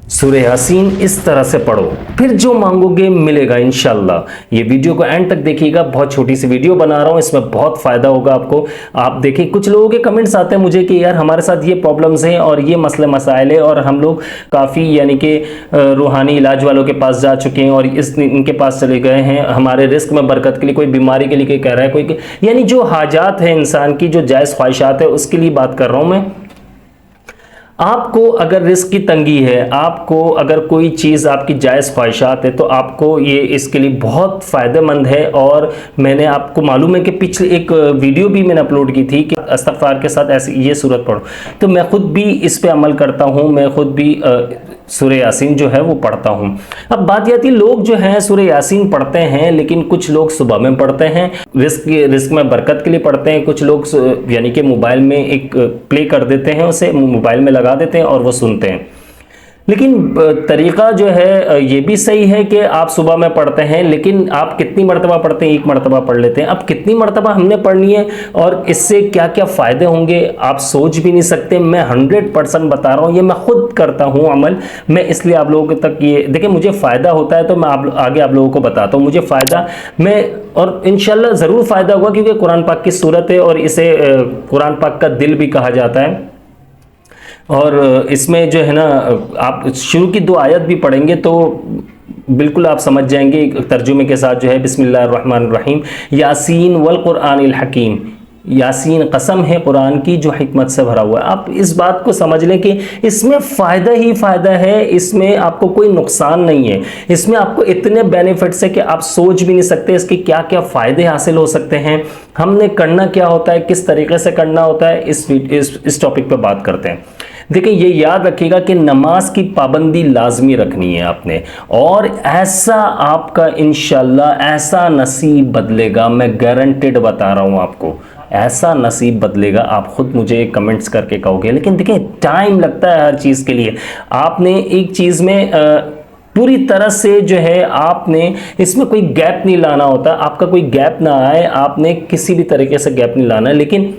सूरह यासीन इस तरह से पढ़ो, फिर जो मांगोगे मिलेगा इंशाल्लाह। ये वीडियो को एंड तक देखिएगा, बहुत छोटी सी वीडियो बना रहा हूँ, इसमें बहुत फ़ायदा होगा आपको। आप देखिए कुछ लोगों के कमेंट्स आते हैं मुझे कि यार हमारे साथ ये प्रॉब्लम्स हैं और ये मसले मसाइल है और हम लोग काफ़ी यानी कि रूहानी इलाज वालों के पास जा चुके हैं और इनके पास चले गए हैं, हमारे रिस्क में बरकत के लिए, कोई बीमारी के लिए कोई कह रहा है, कोई यानी जो हाजात है इंसान की, जो जायज़ ख्वाहिशात है, उसके लिए बात कर रहा हूँ मैं। आपको अगर रिस्क की तंगी है, आपको अगर कोई चीज़ आपकी जायज़ ख्वाहिशात है, तो आपको ये इसके लिए बहुत फ़ायदेमंद है। और मैंने आपको मालूम है कि पिछले एक वीडियो भी मैंने अपलोड की थी कि इस्तग़फ़ार के साथ ऐसी ये सूरत पढ़ो, तो मैं ख़ुद भी इस पे अमल करता हूँ, मैं ख़ुद भी सूरह यासीन जो है वो पढ़ता हूँ। अब बात ये आती है, लोग जो हैं सूरह यासीन पढ़ते हैं, लेकिन कुछ लोग सुबह में पढ़ते हैं, रिस्क में बरकत के लिए पढ़ते हैं, कुछ लोग यानी कि मोबाइल में एक प्ले कर देते हैं, उसे मोबाइल में लगा देते हैं और वो सुनते हैं। लेकिन तरीक़ा जो है ये भी सही है कि आप सुबह में पढ़ते हैं, लेकिन आप कितनी मरतबा पढ़ते हैं? एक मरतबा पढ़ लेते हैं। अब कितनी मरतबा हमने पढ़नी है और इससे क्या क्या फ़ायदे होंगे आप सोच भी नहीं सकते। मैं 100% बता रहा हूँ, ये मैं खुद करता हूँ अमल, मैं इसलिए आप लोगों तक ये देखिए, मुझे फ़ायदा होता है तो मैं आगे आप लोगों को बताता हूँ। मुझे फ़ायदा मैं और इंशाल्लाह ज़रूर फ़ायदा होगा, क्योंकि कुरान पाक की सूरत है और इसे कुरान पाक का दिल भी कहा जाता है। और इसमें जो है ना, आप शुरू की 2 आयत भी पढ़ेंगे तो बिल्कुल आप समझ जाएंगे तर्जुमे के साथ जो है, बिस्मिल्लाहिर्रहमानिर्रहीम, यासीन वल कुरआनिल हकीम, यासीन कसम है कुरान की जो हिकमत से भरा हुआ है। आप इस बात को समझ लें कि इसमें फ़ायदा ही फ़ायदा है, इसमें आपको कोई नुकसान नहीं है, इसमें आपको इतने बेनिफिट्स है कि आप सोच भी नहीं सकते इसके क्या क्या फ़ायदे हासिल हो सकते हैं। हमने करना क्या होता है, किस तरीके से करना होता है, इस टॉपिक पर बात करते हैं। देखिए ये याद रखिएगा कि नमाज की पाबंदी लाजमी रखनी है आपने, और ऐसा आपका इंशाल्लाह ऐसा नसीब बदलेगा, मैं गारंटेड बता रहा हूँ आपको, ऐसा नसीब बदलेगा, आप खुद मुझे कमेंट्स करके कहोगे। लेकिन देखिए टाइम लगता है हर चीज़ के लिए। आपने एक चीज़ में पूरी तरह से जो है आपने इसमें कोई गैप नहीं लाना होता, आपका कोई गैप ना आए, आपने किसी भी तरीके से गैप नहीं लाना है। लेकिन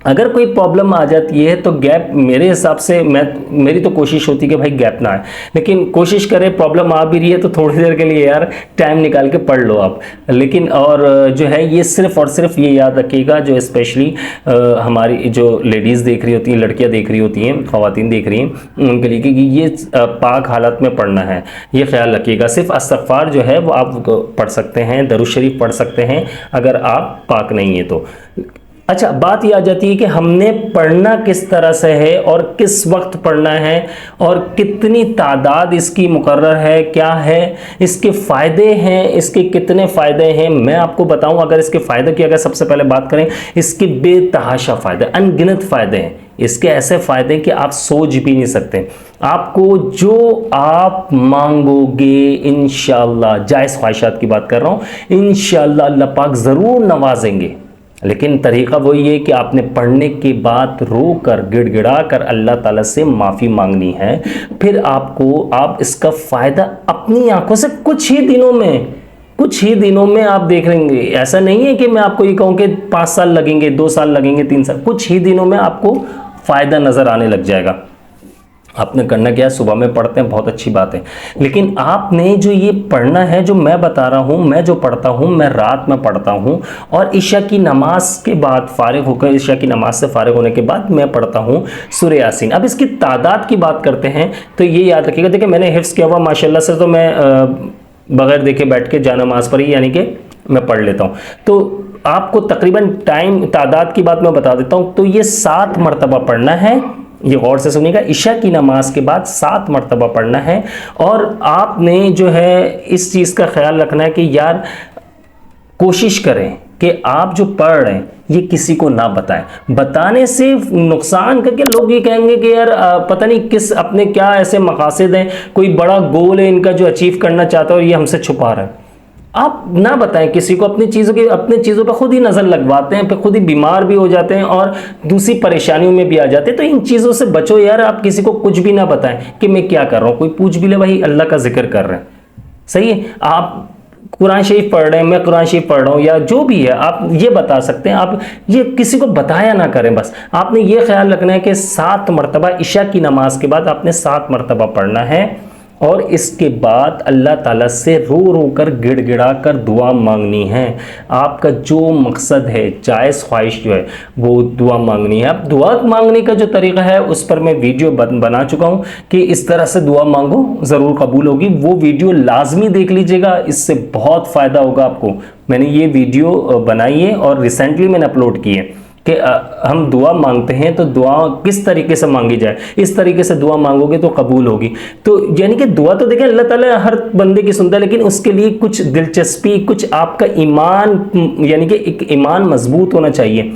अगर कोई प्रॉब्लम आ जाती है तो गैप, मेरे हिसाब से मेरी तो कोशिश होती है कि भाई गैप ना आए, लेकिन कोशिश करें, प्रॉब्लम आ भी रही है तो थोड़ी देर के लिए यार टाइम निकाल के पढ़ लो आप। लेकिन और जो है ये सिर्फ़ और सिर्फ ये याद रखिएगा, जो स्पेशली हमारी जो लेडीज़ देख रही होती हैं, लड़कियाँ देख रही होती हैं, ख़वातीन देख रही हैं, उनके लिए कि ये पाक हालत में पढ़ना है, ये ख्याल रखिएगा। सिर्फ इस्तग़फ़ार जो है वो आप पढ़ सकते हैं, दरूद शरीफ पढ़ सकते हैं अगर आप पाक नहीं है तो। अच्छा, बात ये आ जाती है कि हमने पढ़ना किस तरह से है और किस वक्त पढ़ना है और कितनी तादाद इसकी मुकर्रर है, क्या है इसके फ़ायदे हैं, इसके कितने फ़ायदे हैं मैं आपको बताऊं। अगर इसके फ़ायदे की अगर सबसे पहले बात करें, इसके बेतहाशा फ़ायदे, अनगिनत फ़ायदे हैं इसके, ऐसे फ़ायदे कि आप सोच भी नहीं सकते। आपको जो आप मांगोगे इंशाअल्लाह, जायज़ ख्वाहिशात की बात कर रहा हूँ, इंशाअल्लाह अल्लाह पाक ज़रूर नवाजेंगे। लेकिन तरीक़ा वही है कि आपने पढ़ने के बाद रो कर गिड़गिड़ा कर अल्लाह ताला से माफ़ी मांगनी है। फिर आप इसका फ़ायदा अपनी आंखों से कुछ ही दिनों में आप देख लेंगे। ऐसा नहीं है कि मैं आपको ये कहूँ कि 5 साल लगेंगे, 2 साल लगेंगे, 3 साल, कुछ ही दिनों में आपको फ़ायदा नज़र आने लग जाएगा। आपने करना क्या है, सुबह में पढ़ते हैं, बहुत अच्छी बात है, लेकिन आपने जो ये पढ़ना है, जो मैं बता रहा हूँ, मैं जो पढ़ता हूँ, मैं रात में पढ़ता हूँ और इशा की नमाज के बाद फारिग होकर, इशा की नमाज से फारिग होने के बाद मैं पढ़ता हूँ सूरह यासीन। अब इसकी तादाद की बात करते हैं तो ये याद रखिएगा। देखिए मैंने हिफ्ज़ किया हुआ माशाल्लाह से, तो मैं बग़ैर देखे बैठ के जानमाज़ पर ही यानी कि मैं पढ़ लेता हूँ। तो आपको तकरीबन तादाद की बात मैं बता देता हूँ। तो ये 7 मरतबा पढ़ना है, ये गौर से सुनिएगा, इशा की नमाज के बाद 7 मरतबा पढ़ना है। और आपने जो है इस चीज़ का ख्याल रखना है कि यार कोशिश करें कि आप जो पढ़ रहे हैं ये किसी को ना बताएं। बताने से नुकसान करके लोग ये कहेंगे कि यार पता नहीं किस अपने क्या ऐसे मकासद हैं, कोई बड़ा गोल है इनका जो अचीव करना चाहता है और ये हमसे छुपा रहा है। आप ना बताएं किसी को, अपनी चीज़ों पर खुद ही नज़र लगवाते हैं, फिर खुद ही बीमार भी हो जाते हैं और दूसरी परेशानियों में भी आ जाते हैं। तो इन चीज़ों से बचो यार, आप किसी को कुछ भी ना बताएं कि मैं क्या कर रहा हूँ। कोई पूछ भी ले, भाई अल्लाह का जिक्र कर रहे हैं, सही है, आप कुरान शरीफ पढ़ रहे हैं, मैं कुरान शरीफ पढ़ रहा हूँ, या जो भी है आप ये बता सकते हैं। आप ये किसी को बताया ना करें। बस आपने ये ख्याल रखना है कि 7 मरतबा इशा की नमाज के बाद आपने 7 मरतबा पढ़ना है, और इसके बाद अल्लाह ताला से रो रो कर गिड़गिड़ा कर दुआ मांगनी है। आपका जो मकसद है, जायज़ ख्वाहिश जो है, वो दुआ मांगनी है। अब दुआ मांगने का जो तरीका है उस पर मैं वीडियो बना चुका हूँ कि इस तरह से दुआ मांगो, ज़रूर कबूल होगी। वो वीडियो लाजमी देख लीजिएगा, इससे बहुत फ़ायदा होगा आपको। मैंने ये वीडियो बनाई है और रिसेंटली मैंने अपलोड की है कि हम दुआ मांगते हैं तो दुआ किस तरीके से मांगी जाए। इस तरीके से दुआ मांगोगे तो कबूल होगी। तो यानी कि दुआ तो देखें अल्लाह ताला हर बंदे की सुनता है, लेकिन उसके लिए कुछ दिलचस्पी, कुछ आपका ईमान, यानी कि एक ईमान मजबूत होना चाहिए।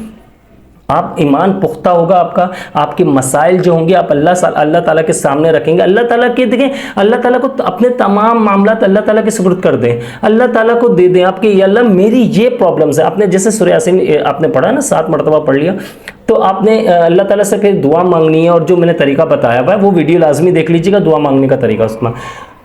आप ईमान पुख्ता होगा आपका, आपके मसाइल जो होंगे आप अल्लाह ताला के सामने रखेंगे। अल्लाह ताला के देखें, अल्लाह ताला को अपने तमाम मामलात अल्लाह ताला के सुपुर्द कर दें, अल्लाह ताला को दे दें आपके, या अल्लाह मेरी ये प्रॉब्लम्स है। आपने जैसे सूरह यासीन आपने पढ़ा ना, 7 मरतबा पढ़ लिया, तो आपने अल्लाह ताला से फिर दुआ मांगनी है। और जो मैंने तरीका बताया हुआ है वो वीडियो लाजमी देख लीजिएगा, दुआ मांगने का तरीका उसमें।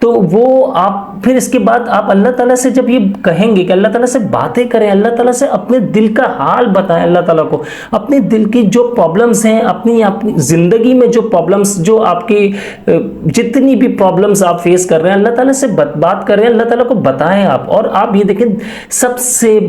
तो वो आप फिर इसके बाद आप अल्लाह ताला से जब ये कहेंगे कि अल्लाह ताला से बातें करें, अल्लाह ताला से अपने दिल का हाल बताएं, अल्लाह ताला को अपने दिल की जो प्रॉब्लम्स हैं, अपनी ज़िंदगी में जो प्रॉब्लम्स, जो आपकी जितनी भी प्रॉब्लम्स आप फेस कर रहे हैं, अल्लाह ताला से बात कर रहे हैं, अल्लाह ताला को बताएं आप। और आप ये देखें, सबसे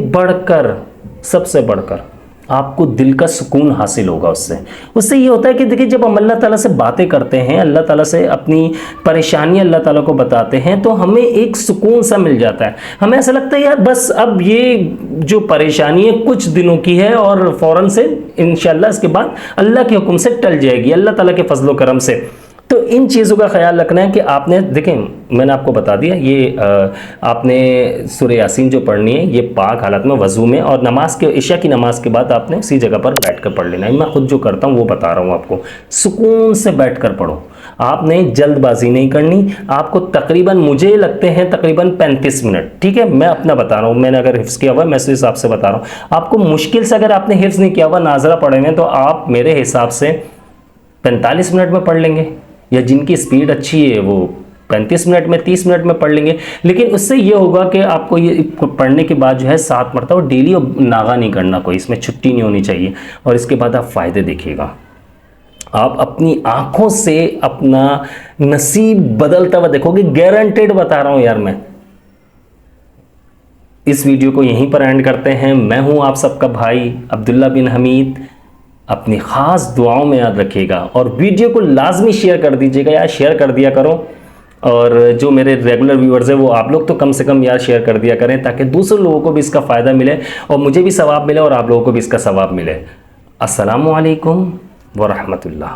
बढ़कर आपको दिल का सुकून हासिल होगा उससे ये होता है कि देखिए, जब हम अल्लाह ताला से बातें करते हैं, अल्लाह ताला से अपनी परेशानी अल्लाह ताला को बताते हैं, तो हमें एक सुकून सा मिल जाता है। हमें ऐसा लगता है यार बस अब ये जो परेशानी है कुछ दिनों की है और फ़ौरन से इंशाअल्लाह इसके बाद अल्लाह के हुक्म से टल जाएगी, अल्लाह ताला के फजलो करम से। तो इन चीज़ों का ख्याल रखना है कि आपने देखें, मैंने आपको बता दिया, ये आपने सूरह यासीन जो पढ़नी है ये पाक हालत में वज़ू में, और नमाज के इशा की नमाज के बाद आपने उसी जगह पर बैठकर पढ़ लेना है। मैं खुद जो करता हूँ वो बता रहा हूँ आपको, सुकून से बैठकर पढ़ो। आपने जल्दबाजी नहीं करनी। आपको तकरीबन, मुझे लगते हैं तकरीबन 35 मिनट, ठीक है, मैं अपना बता रहा हूँ, मैंने अगर हिफ्ज़ किया हुआ है मैं उस हिसाब से बता रहा हूँ। आपको मुश्किल से अगर आपने हिफ्ज़ नहीं किया हुआ, नाज़रा पढ़े हुए, तो आप मेरे हिसाब से 45 मिनट में पढ़ लेंगे, या जिनकी स्पीड अच्छी है वो 35 मिनट में, 30 मिनट में पढ़ लेंगे। लेकिन उससे ये होगा कि आपको ये पढ़ने के बाद जो है 7 मरतबा डेली नागा नहीं करना, कोई इसमें छुट्टी नहीं होनी चाहिए। और इसके बाद आप फ़ायदे देखिएगा, आप अपनी आंखों से अपना नसीब बदलता हुआ देखोगे, गारंटेड बता रहा हूँ यार मैं। इस वीडियो को यहीं पर एंड करते हैं। मैं हूँ आप सबका भाई अब्दुल्ला बिन हमीद। अपनी ख़ास दुआओं में याद रखिएगा, और वीडियो को लाजमी शेयर कर दीजिएगा यार, शेयर कर दिया करो। और जो मेरे रेगुलर व्यूअर्स हैं वो आप लोग तो कम से कम यार शेयर कर दिया करें, ताकि दूसरे लोगों को भी इसका फ़ायदा मिले और मुझे भी सवाब मिले और आप लोगों को भी इसका सवाब मिले। अस्सलामु अलैकुम व रहमतुल्लाह।